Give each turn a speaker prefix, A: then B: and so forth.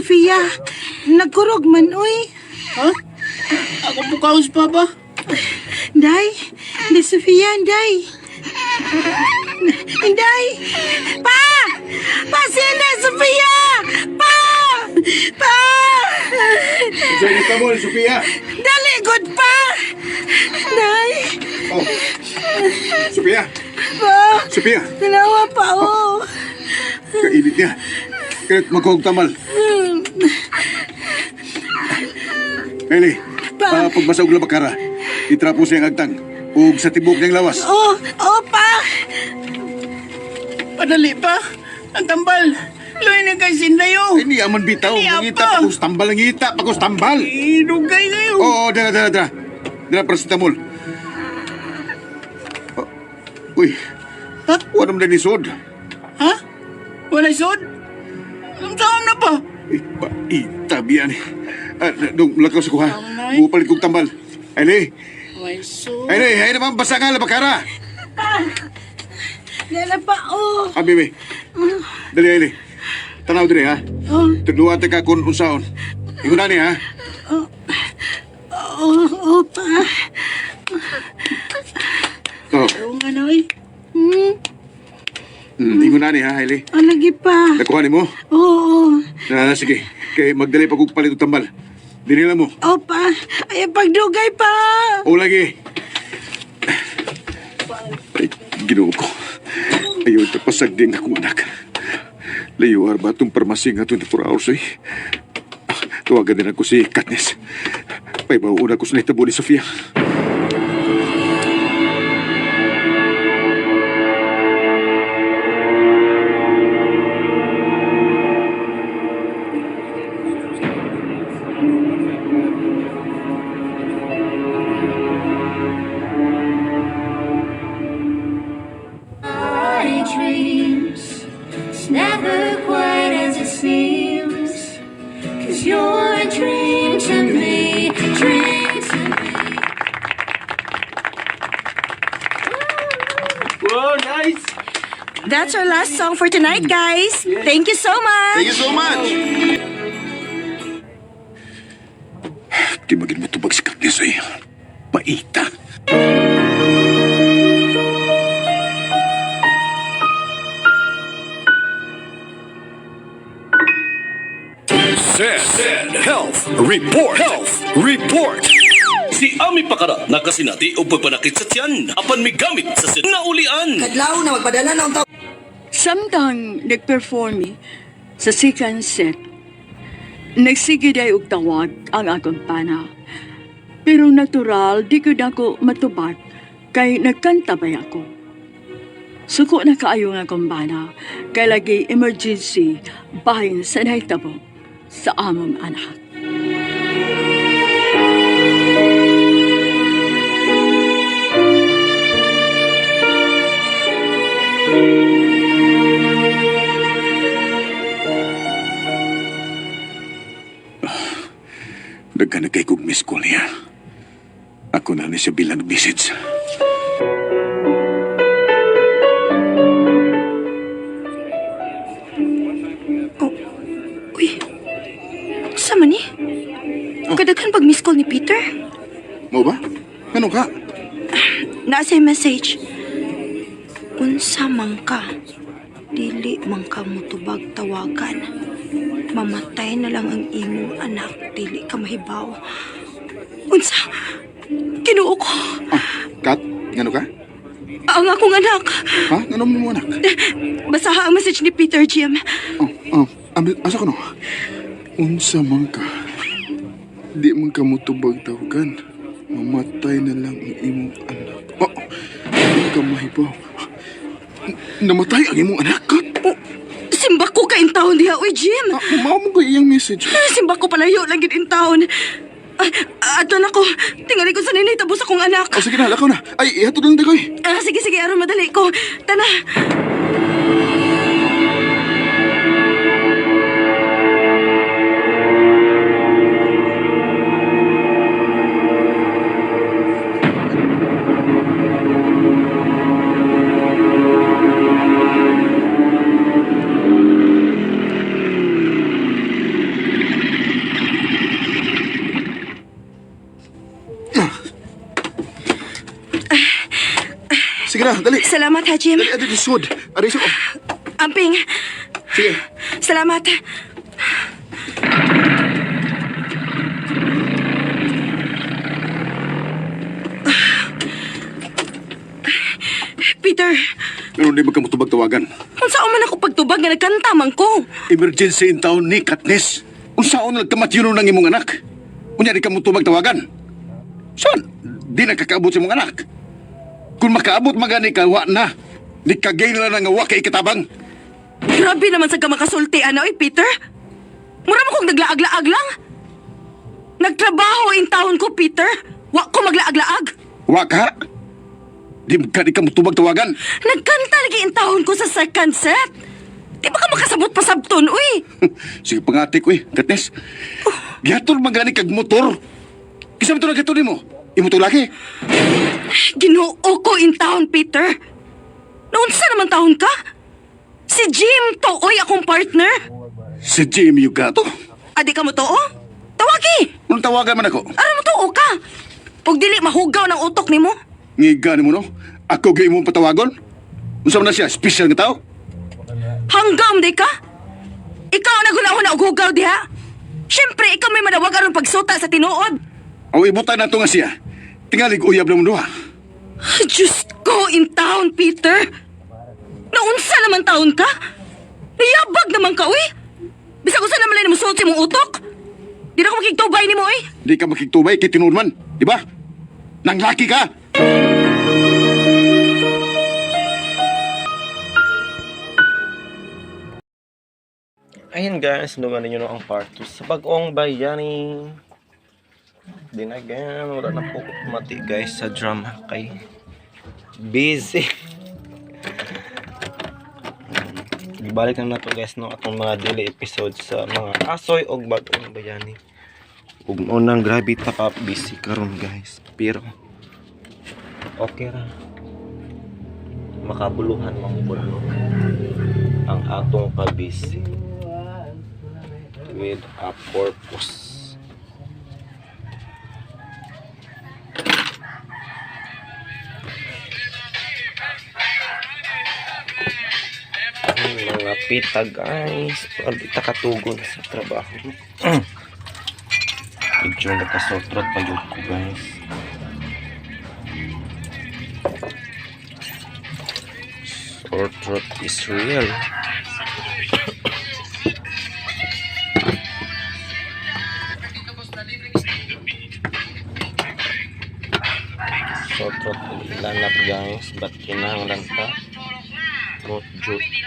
A: Sofia. Nagkurog man, uy.
B: Ha? Ako po kaos pa ba?
A: Day, ni Sofia, day. Day! Pa! Pa, sina, Sofia! Pa! Pa!
C: Sa'yo ka mo, Sophia.
A: Dali, good pa! Day!
C: Oh. Sophia.
A: Pa!
C: Sophia.
A: Tanawa pa, oh.
C: Kainit niya. Kaya magkog tamal. Eli,
A: Pa.
C: pagbasa og labakara, itrapo siyang agtang. Ug sa tibok niyang lawas.
A: Oh, oh, pa!
B: Padali pa. Ang tambal. Loy na kay Sindayo.
C: Ay, ni aman bitaw.
B: Ni
C: Mangita,
B: apa?
C: pakos tambal, ngita, pakos tambal.
B: Idugay kayo.
C: Oo, dala. Dala, paracetamol. Oh, uy,
B: Ha?
C: wala mo na ni Sod.
B: Ha? Wala sod? Saan na pa?
C: Eh, paita, biyan. Dong, lakaw sa kuha.
B: Amay.
C: Bupalit kong tambal. Eli,
B: May sod.
C: ay naman, basa nga, labakara.
A: Dala pa, oh.
C: Abi, dali, Eli. Tanaw diri, ha?
A: Oh,
C: Tagluwa ka kung unsaon. Ingon na ni, ha?
A: oh, pa.
C: Oo.
B: Oo nga na eh.
C: Ingon na ni, ha, Eli?
A: Oh, lagi pa.
C: Nakuha ni mo?
A: Oo.
C: Sige. Kay magdali pag palit og tambal. Dinila mo.
A: Oh, pa. Ay, pagdugay pa.
C: O lagi. Ay, ginoo ko. Ayaw tapasagding akong anak. Layuar ba itong parmasi nga 24 hours ay? Tuwagan din ako si Katniss. Pay mauuna ko sa naitabo ni Sofia.
D: My dreams, it's never quite as it seems. 'Cause you're a dream to me, dream to me.
B: Wow, nice.
E: That's our last song for tonight, guys. Thank you so much.
C: Thank you so much! Di magin mo tubag si Katniss ay paita.
F: Said Health Report. Si Ami Pakara nakasinati o pagpanakit sa tiyan apan may gamit sa naulian.
G: Kadlaw na magpadala na ang tao.
H: Samtang nag-perform sa second set, nagsige day og tawag ang akong pana. Pero natural, di ko na ako matubag kay nagkanta ba ako. Suko na kaayo nga akong pana, kay lagi emergency bahin sa nahitabo sa among anak.
C: Nagkanag kay kong miss call niya. Ako na ni siya bilang message.
E: Uy, sama ni? Kadaghan pag miss call ni Peter.
C: Mo ba? Ano ka?
E: Nasa message. Unsa man ka, dili man ka mutubag tawagan. Mamatay na lang ang imong anak, dili ka mahibaw. Unsa? Kinuo ko.
C: Kat? Ngano ka?
E: Ang akong anak.
C: Ha? Ngano mo anak?
E: Basaha ang message ni Peter, Jim.
C: Asa ka no? Unsa man ka? Di man ka mo tubag tawagan. Mamatay na lang ang imong anak. Di ka mahibaw. Namatay ang imong anak, Kat?
E: Simba ko ka in taon diha, uy, Jim.
C: Mao mo ba iyang message?
E: Simba ko palayo lang gid in taon. Ato na ko. Tingali ko sa ninay tabos akong anak.
C: Sige na, lakaw na. Ay, ihatod lang dagoy.
E: Sige, aron madali ko. Tana.
C: Sige na, dali.
E: Salamat ha, Jim.
C: Dali, adi lisod. Aray sa...
E: Amping,
C: Sige.
E: salamat. Peter,
B: Pero hindi magkamutubag tawagan.
E: unsa man ako pagtubag nga nagkanta man ko?
B: Emergency in town ni Katniss. Unsaon nagkamatyon ng imong anak? Unya di ka mutubag tawagan. Son, di nakakaabot sa imong anak. Kung makaabot magani ka, wa na. Di ka gain lang nga wa kay ikatabang.
E: Grabe naman sa kamakasulti, ano Peter? Mura mo kong naglaag-laag lang. Nagtrabaho in town ko, Peter. Wa ko maglaag-laag.
B: Wa ka? Di ka mutubag tawagan.
E: Nagkanta lagi in town ko sa second set. Di ba ka makasabot pa sabton, uy?
B: Sige pangatik, uy, Katniss. Gihatol magani kag motor. Kisa mo ito na gatol mo? Imo to laki.
E: Ginoo ko in town, Peter. Naunsa naman taon ka? Si Jim to, oy, akong partner.
B: Si Jamie yung gato.
E: Adi ka mo to, oh? Tawagi!
B: Anong tawagan man ako?
E: Ano mo to, o ka? Huwag dili mahugaw ng utok ni mo.
B: Ngigani mo no? Ako gay mo patawagon? Unsa man na siya? Special nga tao?
E: Hanggam, di ka? Ikaw ang nagunahon na ugugaw, diha? Siyempre, ikaw may manawag aron pagsuta sa tinuod.
B: Aw ibutan na to nga siya. Tingalig uyab na mo duha.
E: Diyos ko, in town, Peter. Naunsa naman taon ka? Niyabag naman ka, uy. Bisa ko saan naman lang musuot si mong utok. Di na ko makikitubay ni mo, uy.
B: Di ka makikitubay kay tinuod man, di ba? Nang laki ka!
G: Ayun guys, naman ninyo ang part 2 sa Bagong Bayani. Dinagan, wala na po mati guys sa drama kay busy. Ibalik na to guys no atong mga daily episodes sa mga asoy og Bagong Bayani. Ug unang grabe ta ka busy karon guys. Pero okay ra. Makabuluhan mangbulo ang atong ka-busy with a purpose. Mga pita guys, pwede takatugon sa trabaho. Medyo nakasotrot pa yun ko guys. Sore throat is real. Sore throat ilanap guys, ba't kinahanglan ka? Throat duty.